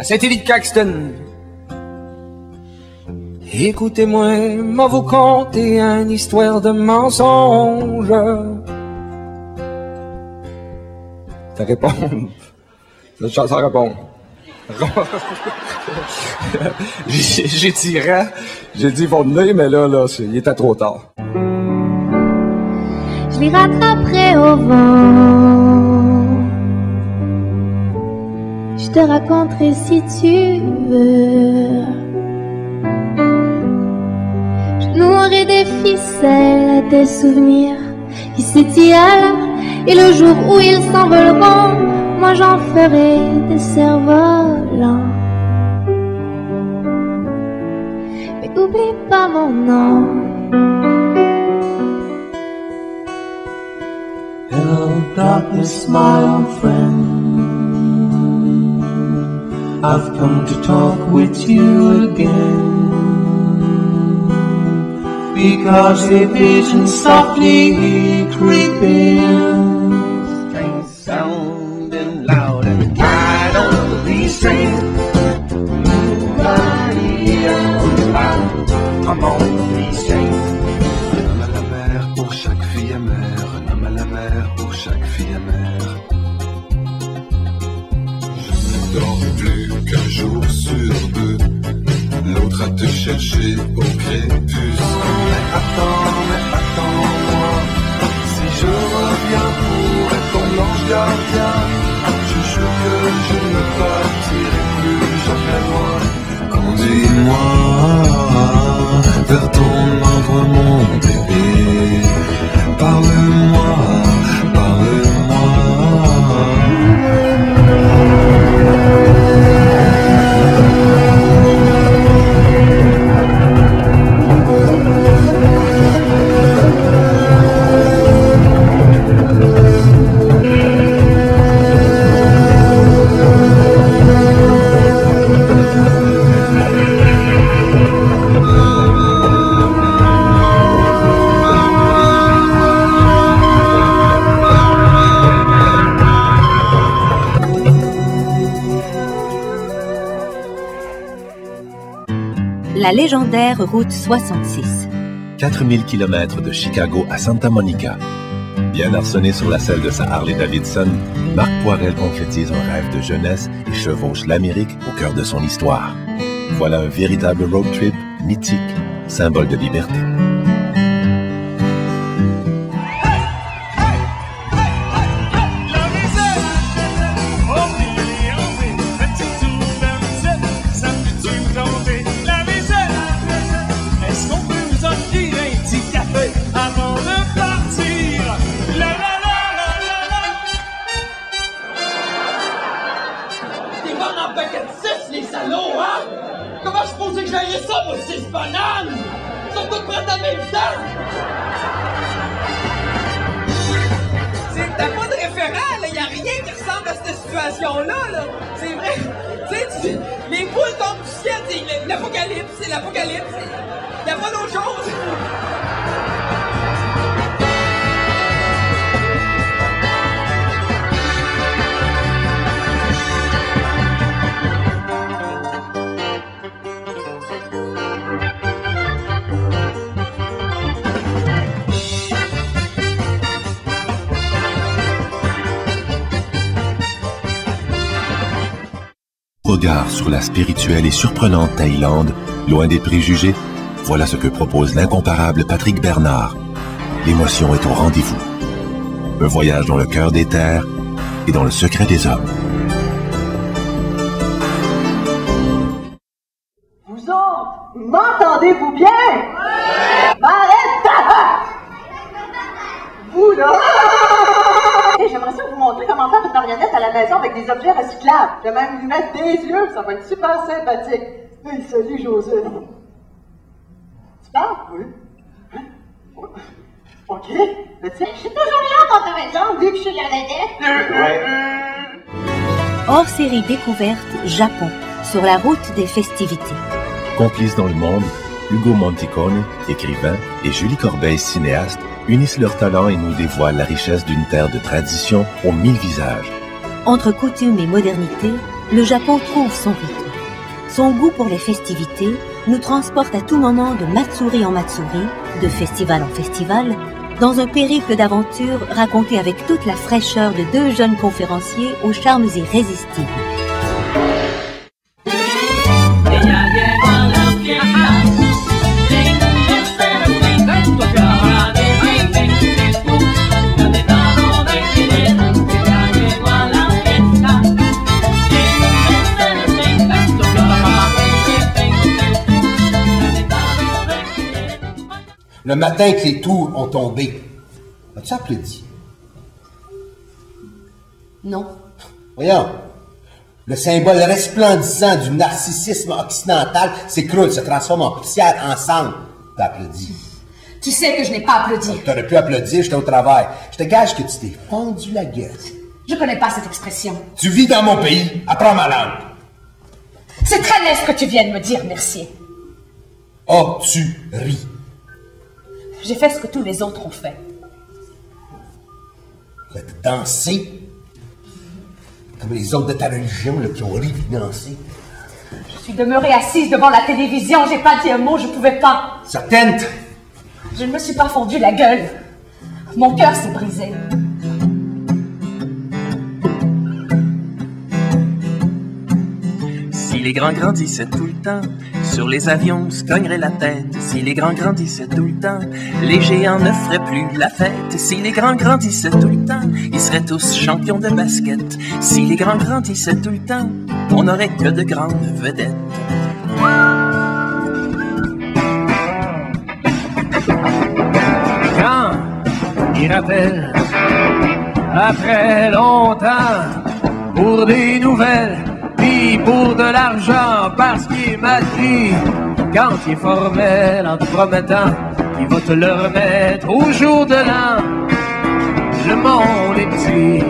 à Saint-Élie de Caxton. Écoutez-moi, moi vous conter une histoire de mensonge. Ça répond. Cette chanson répond. J'ai tiré, j'ai dit ils vont venir, mais là, il était trop tard. Je les rattraperai au vent. Je te raconterai si tu veux. Je nouerai des ficelles à tes souvenirs qui s'étiolent. Et le jour où ils s'envoleront, moi j'en ferai des cerfs-volants. Mais oublie pas mon nom. Hello darkness, my old friend, I've come to talk with you again, because a vision softly creeping, strange sounding loud and wide on the string. Come on, these strings. Un homme à la mer pour chaque fille amère, un homme à la mer pour chaque fille amère. Je ne dors plus qu'un jour sur deux, l'autre à te chercher au crépuscule. Mais attends-moi, si je reviens pour être ton ange gardien, je jure que je ne partirai plus jamais loin. Conduis-moi vers ton ombre, mon bébé. Parle-moi, parle-moi. La légendaire route 66. 4000 km de Chicago à Santa Monica. Bien arçonné sur la selle de sa Harley-Davidson, Marc Poirel concrétise un rêve de jeunesse et chevauche l'Amérique au cœur de son histoire. Voilà un véritable road trip mythique, symbole de liberté. C'est vrai, tu sais, les poules tombent du ciel, c'est l'apocalypse, il n'y a pas d'autre chose. Regard sur la spirituelle et surprenante Thaïlande, loin des préjugés, voilà ce que propose l'incomparable Patrick Bernard. L'émotion est au rendez-vous. Un voyage dans le cœur des terres et dans le secret des hommes. Vous autres, m'entendez-vous bien? Ouais! Arrête! Vous là! J'aimerais ça vous montrer comment faire une marionnette à la maison avec des objets recyclables. Je vais même lui mettre des yeux, ça va être super sympathique. Hey, salut José. Tu parles? Oui. Hein? Ok. Mais tiens, je suis toujours là dans ta maison, vu que je suis la vedette. Hors série découverte Japon, sur la route des festivités. Complices dans le monde, Ugo Monticone, écrivain, et Julie Corbeil, cinéaste, unissent leurs talents et nous dévoilent la richesse d'une terre de tradition aux 1000 visages. Entre coutume et modernité, le Japon trouve son rythme. Son goût pour les festivités nous transporte à tout moment de Matsuri en Matsuri, de festival en festival, dans un périple d'aventure raconté avec toute la fraîcheur de deux jeunes conférenciers aux charmes irrésistibles. Le matin que les tours ont tombé, as-tu applaudi? Non. Voyons, le symbole resplendissant du narcissisme occidental s'écroule, se transforme en poussière ensemble. T'as applaudi. Tu sais que je n'ai pas applaudi. T'aurais pu applaudir, j'étais au travail. Je te gage que tu t'es fendu la gueule. Je connais pas cette expression. Tu vis dans mon pays, apprends ma langue. C'est très laid ce que tu viens de me dire, Mercier. Oh, tu ris. J'ai fait ce que tous les autres ont fait. Tu as dansé comme les autres de ta religion là, qui ont ri et dansé. Je suis demeurée assise devant la télévision, j'ai pas dit un mot, je pouvais pas. Certaines. Je ne me suis pas fendu la gueule. Mon cœur s'est brisé. Si les grands grandissaient tout le temps, sur les avions se cognerait la tête. Si les grands grandissaient tout le temps, les géants ne feraient plus la fête. Si les grands grandissaient tout le temps, ils seraient tous champions de basket. Si les grands grandissaient tout le temps, on n'aurait que de grandes vedettes. Quand il rappelle, après longtemps, pour des nouvelles, puis pour de l'argent, parce qu'il m'a dit, quand il est formel en te promettant, il va te le remettre au jour de l'an. Le monde est petit,